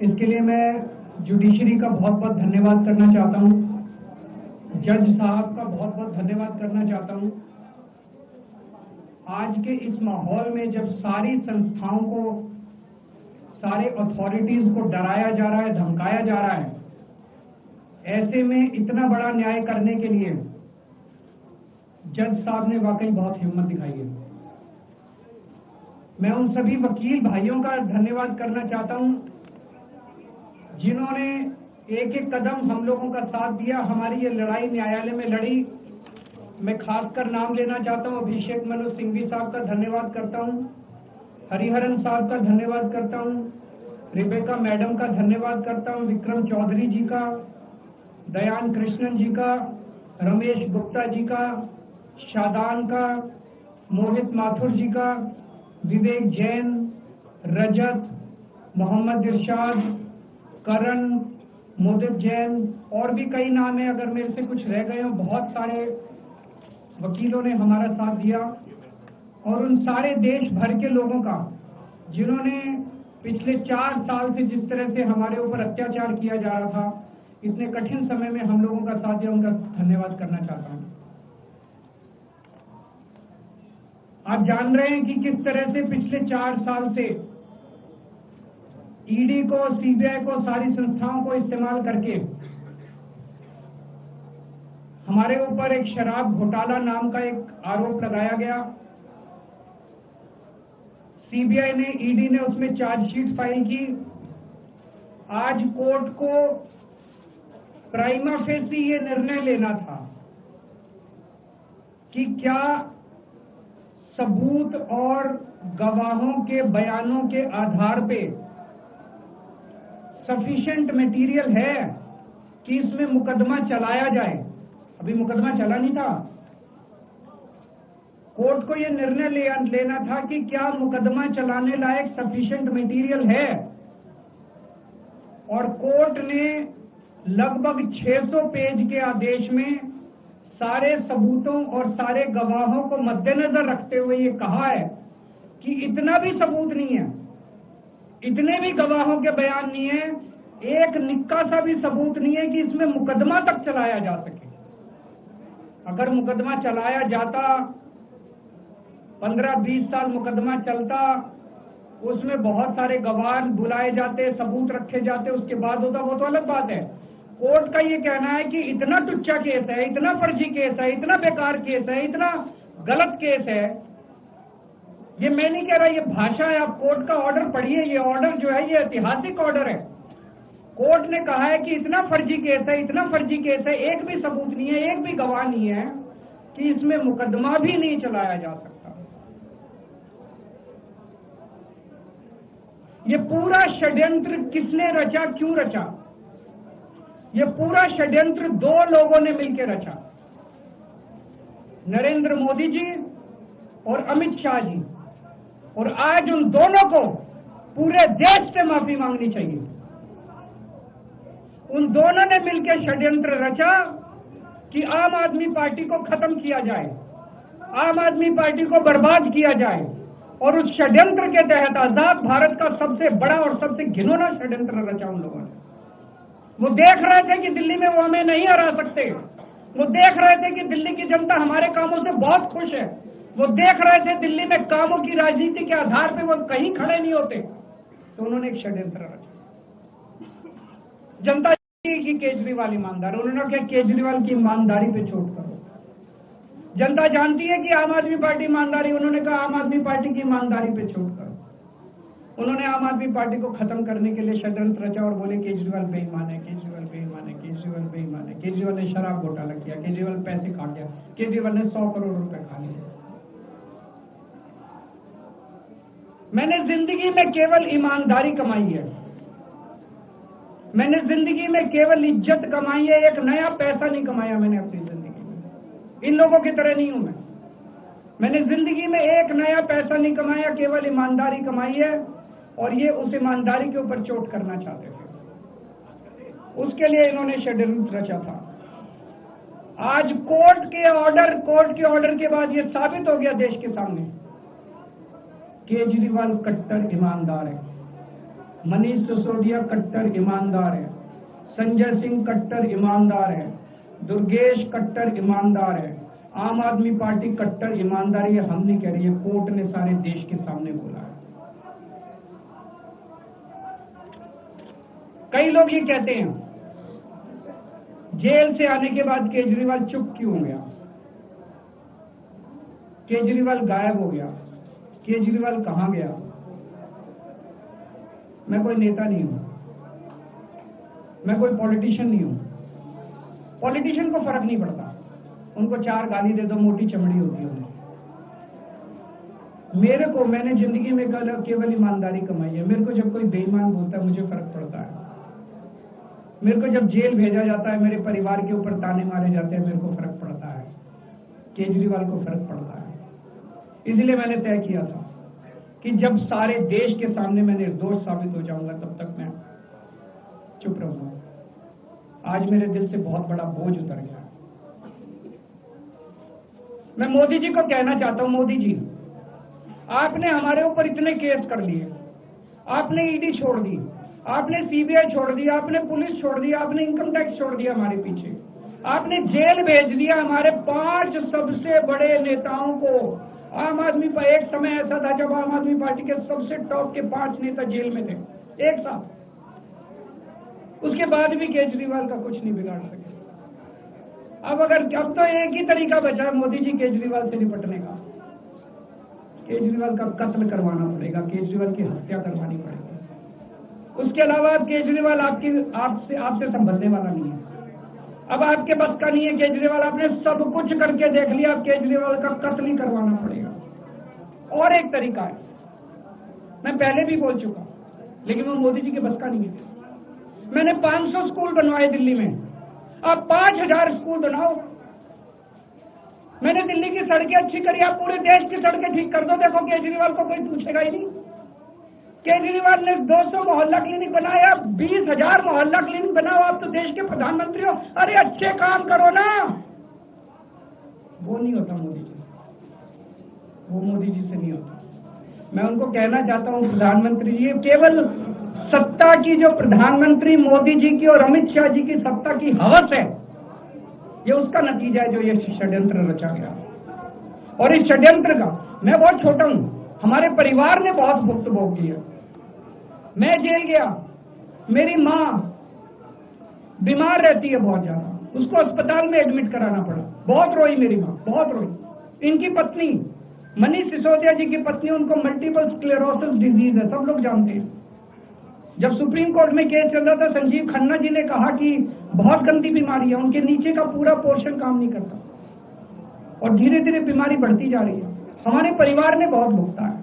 इसके लिए मैं जुडिशरी का बहुत बहुत धन्यवाद करना चाहता हूँ, जज साहब का बहुत बहुत धन्यवाद करना चाहता हूँ। आज के इस माहौल में जब सारी संस्थाओं को, सारे अथॉरिटीज को डराया जा रहा है, धमकाया जा रहा है, ऐसे में इतना बड़ा न्याय करने के लिए जज साहब ने वाकई बहुत हिम्मत दिखाई है। मैं उन सभी वकील भाइयों का धन्यवाद करना चाहता हूं जिन्होंने एक एक कदम हम लोगों का साथ दिया, हमारी ये लड़ाई न्यायालय में लड़ी। मैं खासकर नाम लेना चाहता हूं, अभिषेक मनु सिंघवी साहब का धन्यवाद करता हूं, हरिहरन साहब का धन्यवाद करता हूं, रिबेका मैडम का धन्यवाद करता हूं, विक्रम चौधरी जी का, दयान कृष्णन जी का, रमेश गुप्ता जी का, शादान का, मोहित माथुर जी का, विवेक जैन, रजत, मोहम्मद इरशाद, करण, मोदित जैन और भी कई नाम है, अगर मेरे से कुछ रह गए हो। बहुत सारे वकीलों ने हमारा साथ दिया और उन सारे देश भर के लोगों का जिन्होंने पिछले 4 साल से जिस तरह से हमारे ऊपर अत्याचार किया जा रहा था, इतने कठिन समय में हम लोगों का साथ दिया, उनका धन्यवाद करना चाहता हूं। आप जान रहे हैं कि किस तरह से पिछले 4 साल से ईडी को, सीबीआई को, सारी संस्थाओं को इस्तेमाल करके हमारे ऊपर एक शराब घोटाला नाम का एक आरोप लगाया गया। सीबीआई ने, ईडी ने उसमें चार्जशीट फाइल की। आज कोर्ट को प्राइमा फेसी ये निर्णय लेना था कि क्या सबूत और गवाहों के बयानों के आधार पे सफिशिएंट मटेरियल है कि इसमें मुकदमा चलाया जाए। अभी मुकदमा चला नहीं था। कोर्ट को यह निर्णय लेना था कि क्या मुकदमा चलाने लायक सफिशिएंट मटेरियल है, और कोर्ट ने लगभग 600 पेज के आदेश में सारे सबूतों और सारे गवाहों को मद्देनजर रखते हुए ये कहा है कि इतना भी सबूत नहीं है, इतने भी गवाहों के बयान नहीं है, एक निक्का सा भी सबूत नहीं है कि इसमें मुकदमा तक चलाया जा सके। अगर मुकदमा चलाया जाता, 15-20 साल मुकदमा चलता, उसमें बहुत सारे गवाह बुलाए जाते, सबूत रखे जाते, उसके बाद होता, वो तो अलग बात है। कोर्ट का ये कहना है कि इतना टुच्चा केस है, इतना फर्जी केस है, इतना बेकार केस है, इतना गलत केस है। ये मैं नहीं कह रहा, ये भाषा है। आप कोर्ट का ऑर्डर पढ़िए। ये ऑर्डर जो है ये ऐतिहासिक ऑर्डर है। कोर्ट ने कहा है कि इतना फर्जी केस है, इतना फर्जी केस है, एक भी सबूत नहीं है, एक भी गवाह नहीं है कि इसमें मुकदमा भी नहीं चलाया जा सकता। ये पूरा षड्यंत्र किसने रचा, क्यों रचा? ये पूरा षड्यंत्र 2 लोगों ने मिलकर रचा, नरेंद्र मोदी जी और अमित शाह जी। और आज उन दोनों को पूरे देश से माफी मांगनी चाहिए। उन दोनों ने मिलकर षड्यंत्र रचा कि आम आदमी पार्टी को खत्म किया जाए, आम आदमी पार्टी को बर्बाद किया जाए। और उस षड्यंत्र के तहत आजाद भारत का सबसे बड़ा और सबसे घिनौना षड्यंत्र रचा उन लोगों ने। वो देख रहे थे कि दिल्ली में वो हमें नहीं हरा सकते। वो देख रहे थे कि दिल्ली की जनता हमारे कामों से बहुत खुश है। वो देख रहे थे दिल्ली में कामों की राजनीति के आधार पे वो कहीं खड़े नहीं होते, तो उन्होंने एक षड्यंत्र रचा। जनता की केजरीवाल ईमानदार, उन्होंने कहा केजरीवाल की ईमानदारी पे चोट करो। जनता जानती है कि आम आदमी पार्टी ईमानदारी, उन्होंने कहा आम आदमी पार्टी की ईमानदारी पे चोट करो। उन्होंने आम आदमी पार्टी को खत्म करने के लिए षड्यंत्र रचा और बोले केजरीवाल बेईमान है, केजरीवाल बेईमान है, केजरीवाल बेईमान है, केजरीवाल ने शराब घोटाला किया, केजरीवाल पैसे खा गया, केजरीवाल ने 100 करोड़ रुपए खा लिए। मैंने जिंदगी में केवल ईमानदारी कमाई है, मैंने जिंदगी में केवल इज्जत कमाई है, एक नया पैसा नहीं कमाया मैंने अपनी जिंदगी में। इन लोगों की तरह नहीं हूं मैं। मैंने जिंदगी में एक नया पैसा नहीं कमाया, केवल ईमानदारी कमाई है। और ये उस ईमानदारी के ऊपर चोट करना चाहते थे, उसके लिए इन्होंने षड्यंत्र रचा था। आज कोर्ट के ऑर्डर के बाद ये साबित हो गया देश के सामने, केजरीवाल कट्टर ईमानदार है। मनीष सिसोदिया कट्टर ईमानदार है, संजय सिंह कट्टर ईमानदार है, दुर्गेश कट्टर ईमानदार है, आम आदमी पार्टी कट्टर ईमानदार है। हम नहीं कह रही है, कोर्ट ने सारे देश के सामने बोला है। कई लोग ये कहते हैं जेल से आने के बाद केजरीवाल चुप क्यों हो गया, केजरीवाल गायब हो गया, केजरीवाल कहां गया। मैं कोई नेता नहीं हूं, मैं कोई पॉलिटिशियन नहीं हूं। पॉलिटिशियन को फर्क नहीं पड़ता, उनको 4 गाली दे दो, मोटी चमड़ी होती है उन्हें। मेरे को, मैंने जिंदगी में केवल ईमानदारी कमाई है। मेरे को जब कोई बेईमान बोलता है मुझे फर्क पड़ता है। मेरे को जब जेल भेजा जाता है, मेरे परिवार के ऊपर ताने मारे जाते हैं, मेरे को फर्क पड़ता है। केजरीवाल को फर्क पड़ता है। इसलिए मैंने तय किया था कि जब सारे देश के सामने मैं निर्दोष साबित हो जाऊंगा तब तक मैं चुप रहूंगा। आज मेरे दिल से बहुत बड़ा बोझ उतर गया। मैं मोदी जी को कहना चाहता हूं, मोदी जी, आपने हमारे ऊपर इतने केस कर लिए, आपने ईडी छोड़ दी, आपने सीबीआई छोड़ दी, आपने पुलिस छोड़ दी, आपने इनकम टैक्स छोड़ दिया हमारे पीछे, आपने जेल भेज दिया हमारे 5 सबसे बड़े नेताओं को। आम आदमी पर एक समय ऐसा था जब आम आदमी पार्टी के सबसे टॉप के 5 नेता जेल में थे एक साथ। उसके बाद भी केजरीवाल का कुछ नहीं बिगाड़ सके। अब तो एक ही तरीका बचा है मोदी जी केजरीवाल से निपटने का, केजरीवाल का कत्ल करवाना पड़ेगा, केजरीवाल की हत्या करवानी पड़ेगी। उसके अलावा केजरीवाल आपसे संभलने वाला नहीं है। अब आपके बस का नहीं है केजरीवाल, आपने सब कुछ करके देख लिया, अब केजरीवाल का कत्ल ही करवाना पड़ेगा। और एक तरीका है, मैं पहले भी बोल चुका, लेकिन वो मोदी जी के बस का नहीं है। मैंने 500 स्कूल बनवाए दिल्ली में, आप 5000 स्कूल बनाओ। मैंने दिल्ली की सड़कें अच्छी करी, आप पूरे देश की सड़कें ठीक कर दो, देखो केजरीवाल को कोई पूछेगा ही नहीं। केजरीवाल ने 200 मोहल्ला क्लिनिक बनाया, 20,000 मोहल्ला क्लिनिक बनाओ, आप तो देश के प्रधानमंत्री हो, अरे अच्छे काम करो ना। वो नहीं होता मोदी जी, वो मोदी जी से नहीं होता। मैं उनको कहना चाहता हूं, प्रधानमंत्री जी, केवल सत्ता की जो प्रधानमंत्री मोदी जी की और अमित शाह जी की सत्ता की हवस है, ये उसका नतीजा है जो ये षड्यंत्र रचा गया। और इस षड्यंत्र का मैं बहुत छोटा हूं, हमारे परिवार ने बहुत भुगत भोग की है। मैं जेल गया, मेरी माँ बीमार रहती है बहुत ज्यादा, उसको अस्पताल में एडमिट कराना पड़ा, बहुत रोई मेरी माँ, बहुत रोई। इनकी पत्नी मनीष सिसोदिया जी की पत्नी, उनको मल्टीपल स्क्लेरोसिस डिजीज है, सब लोग जानते हैं। जब सुप्रीम कोर्ट में केस चल रहा था, संजीव खन्ना जी ने कहा कि बहुत गंदी बीमारी है, उनके नीचे का पूरा पोर्शन काम नहीं करता और धीरे धीरे बीमारी बढ़ती जा रही है। हमारे परिवार ने बहुत भुगता है,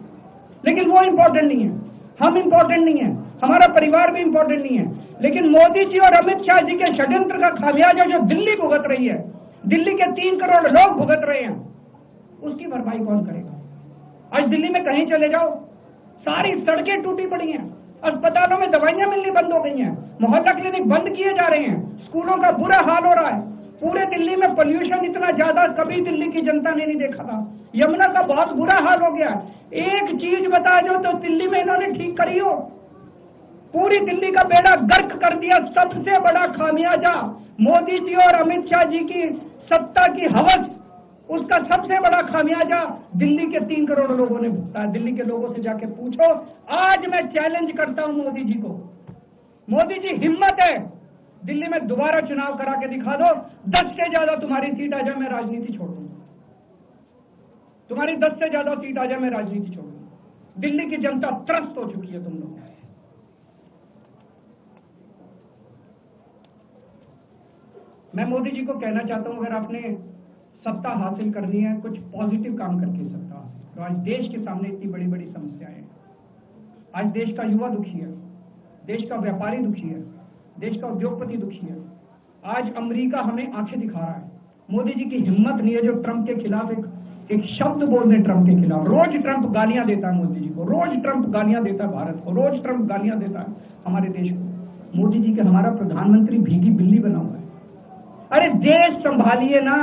लेकिन वो इंपॉर्टेंट नहीं है, हम इंपॉर्टेंट नहीं है, हमारा परिवार भी इंपॉर्टेंट नहीं है। लेकिन मोदी जी और अमित शाह जी के षड्यंत्र का खामियाजा जो दिल्ली भुगत रही है, दिल्ली के 3 करोड़ लोग भुगत रहे हैं, उसकी भरपाई कौन करेगा। आज दिल्ली में कहीं चले जाओ, सारी सड़कें टूटी पड़ी हैं, अस्पतालों में दवाइयां मिलनी बंद हो गई हैं, मोहल्ला क्लिनिक बंद किए जा रहे हैं, स्कूलों का बुरा हाल हो रहा है। पूरे दिल्ली में पोल्यूशन इतना ज्यादा कभी दिल्ली की जनता ने नहीं देखा था। यमुना का बहुत बुरा हाल हो गया। एक चीज बता दो तो दिल्ली में इन्होंने ठीक करी हो, पूरी दिल्ली का बेड़ा गर्क कर दिया। सबसे बड़ा खामियाजा मोदी जी और अमित शाह जी की सत्ता की हवस, उसका सबसे बड़ा खामियाजा दिल्ली के 3 करोड़ लोगों ने भुगता है। दिल्ली के लोगों से जाके पूछो। आज मैं चैलेंज करता हूं मोदी जी को, मोदी जी हिम्मत है दिल्ली में दोबारा चुनाव करा के दिखा दो, 10 से ज्यादा तुम्हारी सीट आ जाए, मैं राजनीति छोड़ दूंगा। तुम्हारी 10 से ज्यादा सीट आ जाए, मैं राजनीति छोड़ दूंगा। दिल्ली की जनता त्रस्त हो चुकी है तुम लोग। मैं मोदी जी को कहना चाहता हूं, अगर आपने सत्ता हासिल करनी है, कुछ पॉजिटिव काम करके सत्ता हासिल। तो आज देश के सामने इतनी बड़ी बड़ी समस्याएं हैं। आज देश का युवा दुखी है, देश का व्यापारी दुखी है, देश का उद्योगपति दुखी है। आज अमेरिका हमें आंखें दिखा रहा है। मोदी जी की हिम्मत नहीं है जो ट्रंप के खिलाफ एक शब्द बोल दे। ट्रंप के खिलाफ रोज ट्रंप गालियां देता है मोदी जी को, रोज ट्रंप गालियां देता है भारत को, रोज ट्रंप गालियां देता है हमारे देश को। मोदी जी के हमारा प्रधानमंत्री भीगी बिल्ली बना हुआ है। अरे देश संभालिए ना,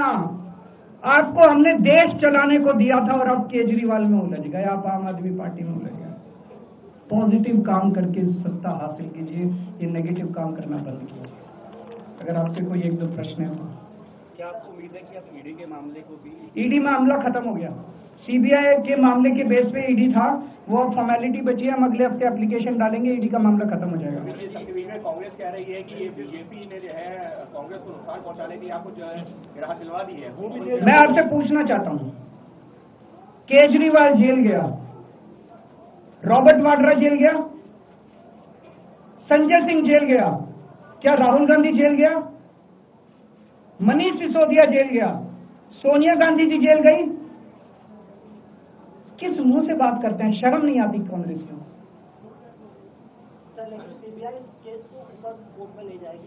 आपको हमने देश चलाने को दिया था और अब केजरीवाल में उलझ गए, आप आम आदमी पार्टी में उलझ गए। पॉजिटिव काम करके सत्ता हासिल कीजिए, ये नेगेटिव काम करना बंद कीजिए। अगर आपके कोई एक दो प्रश्न है तो क्या आपको उम्मीद है कि आप ईडी के मामले को भी? ईडी मामला खत्म हो गया, सीबीआई के मामले के बेस पे ईडी था, वो फॉर्मेलिटी बची है, हम अगले हफ्ते एप्लीकेशन डालेंगे, ईडी का मामला खत्म हो जाएगा। कांग्रेस कह रही है कि ये बीजेपी ने जो है कांग्रेस को नुकसान पहुंचाने की आपको जो है राहत दिलवा दी है। मैं आपसे पूछना चाहता हूँ, केजरीवाल जेल गया, रॉबर्ट वाड्रा जेल गया, संजय सिंह जेल गया, क्या राहुल गांधी जेल गया? मनीष सिसोदिया जेल गया, सोनिया गांधी जी जेल गई? किस मुंह से बात करते हैं, शर्म नहीं आती कांग्रेसियों?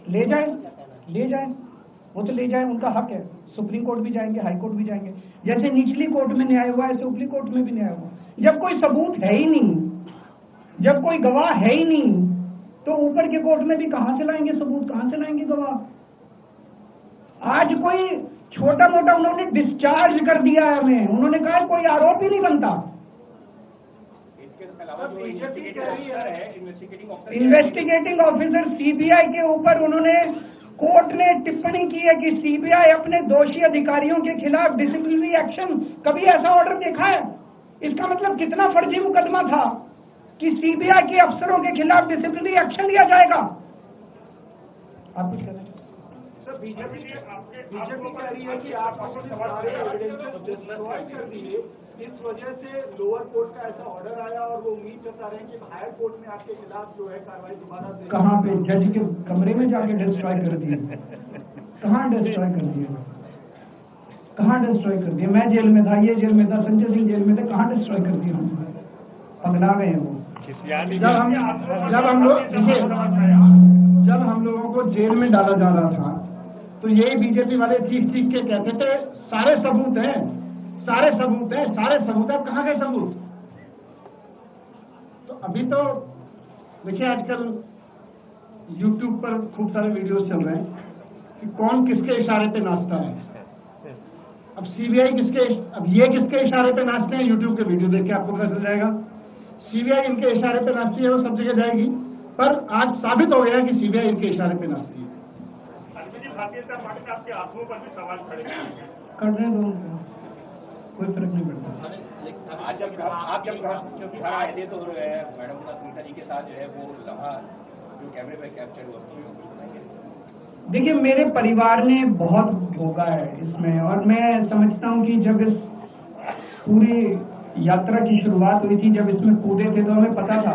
ले जाए, वो तो ले जाए, उनका हक है। सुप्रीम कोर्ट भी जाएंगे, हाई कोर्ट भी जाएंगे, जैसे निचली कोर्ट में न्याय हुआ ऐसे ऊपरी कोर्ट में भी न्याय हुआ। जब कोई सबूत है ही नहीं, जब कोई गवाह है ही नहीं, तो ऊपर के कोर्ट में भी कहां से लाएंगे सबूत, कहां से लाएंगे गवाह? आज कोई छोटा मोटा उन्होंने डिस्चार्ज कर दिया है हमें, उन्होंने कहा कोई आरोप ही नहीं बनता। इन्वेस्टिगेटिंग ऑफिसर सीबीआई के ऊपर उन्होंने, कोर्ट ने टिप्पणी की है कि सीबीआई अपने दोषी अधिकारियों के खिलाफ डिसिप्लिनरी एक्शन, कभी ऐसा ऑर्डर देखा है? इसका मतलब कितना फर्जी मुकदमा था कि सीबीआई के अफसरों के खिलाफ डिसिप्लिनरी एक्शन लिया जाएगा। आप कुछ कहना? बीजेपी कह रही है कि आप कर दिए, इस वजह से लोअर कोर्ट का ऐसा ऑर्डर आया और वो उम्मीद जता रहे हैं कि हायर कोर्ट में आपके खिलाफ जो है कार्रवाई दोबारा से। कहाँ पे? जज के कमरे में जाके डिस्ट्रॉय कर दिए? कहाँ डिस्ट्रॉय कर दिए? कहाँ डिस्ट्रॉय कर दिए? मैं जेल में था, ये जेल में था, संजय सिंह जेल में थे, कहाँ डिस्ट्रॉय कर दिए? हम पगला गए हैं वो। जब हम लोगों को जेल में डाला जा रहा था तो यही बीजेपी वाले चीख के कहते थे सारे सबूत हैं, सारे सबूत हैं, सारे सबूत हैं। कहाँ गए सबूत? तो अभी तो देखिए आजकल YouTube पर खूब सारे वीडियोस चल रहे हैं कि कौन किसके इशारे पे नाचता है। अब सीबीआई अब ये किसके इशारे पे नाचते हैं, YouTube के वीडियो देख के आपको पता चल जाएगा। सीबीआई इनके इशारे पे नाचती है, वो सब जगह जाएगी, पर आज साबित हो गया कि सीबीआई इनके इशारे पे नाचती है। भारतीय जनता पार्टी का आपके आंखों पर भी सवाल खड़े कर रहे हैं, कोई फर्क नहीं पड़ता। आज जब आप क्योंकि घर आए थे तो मैडम सुनीता जी के साथ जो है वो लम्हा जो कैमरे पे कैप्चर हुआ, देखिए मेरे परिवार ने बहुत भोगा है इसमें, और मैं समझता हूँ कि जब इस पूरी यात्रा की शुरुआत हुई थी, जब इसमें कूदे थे, तो हमें पता था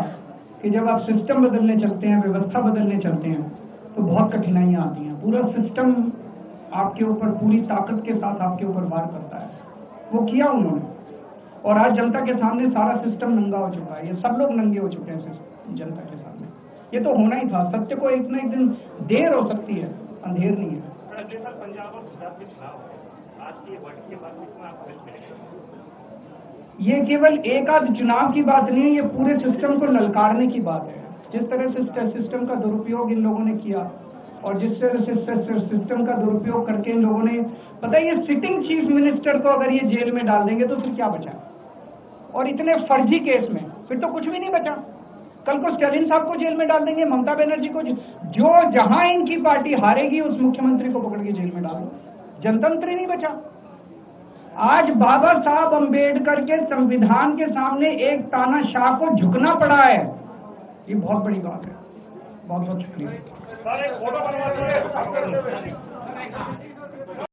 कि जब आप सिस्टम बदलने चलते हैं, व्यवस्था बदलने चलते हैं, तो बहुत कठिनाइयां आती हैं। पूरा सिस्टम आपके ऊपर पूरी ताकत के साथ आपके ऊपर वार करता है। वो किया उन्होंने, और आज जनता के सामने सारा सिस्टम नंगा हो चुका है। ये सब लोग नंगे हो चुके हैं जनता के सामने। ये तो होना ही था। सत्य को एक न एक दिन देर हो सकती है, अंधेर नहीं है। पंजाब और गुजरात में चुनाव है, आज की वर्ड के बाद में आपको हेल्प मिलेगा? ये केवल एक आध चुनाव की बात नहीं है, ये पूरे सिस्टम को ललकारने की बात है। जिस तरह से सिस्टम का दुरुपयोग इन लोगों ने किया, और जिस तरह से सिस्टम का दुरुपयोग करके इन लोगों ने, पता है, ये सिटिंग चीफ मिनिस्टर को अगर ये जेल में डाल देंगे तो फिर क्या बचा? और इतने फर्जी केस में फिर तो कुछ भी नहीं बचा। कल को स्टालिन साहब को जेल में डाल देंगे, ममता बनर्जी को, जो जहां इनकी पार्टी हारेगी उस मुख्यमंत्री को पकड़ के जेल में डाल दो, जनतंत्र ही नहीं बचा। आज बाबा साहब अंबेडकर के संविधान के सामने एक तानाशाह को झुकना पड़ा है, ये बहुत बड़ी बात है। बहुत बहुत शुक्रिया।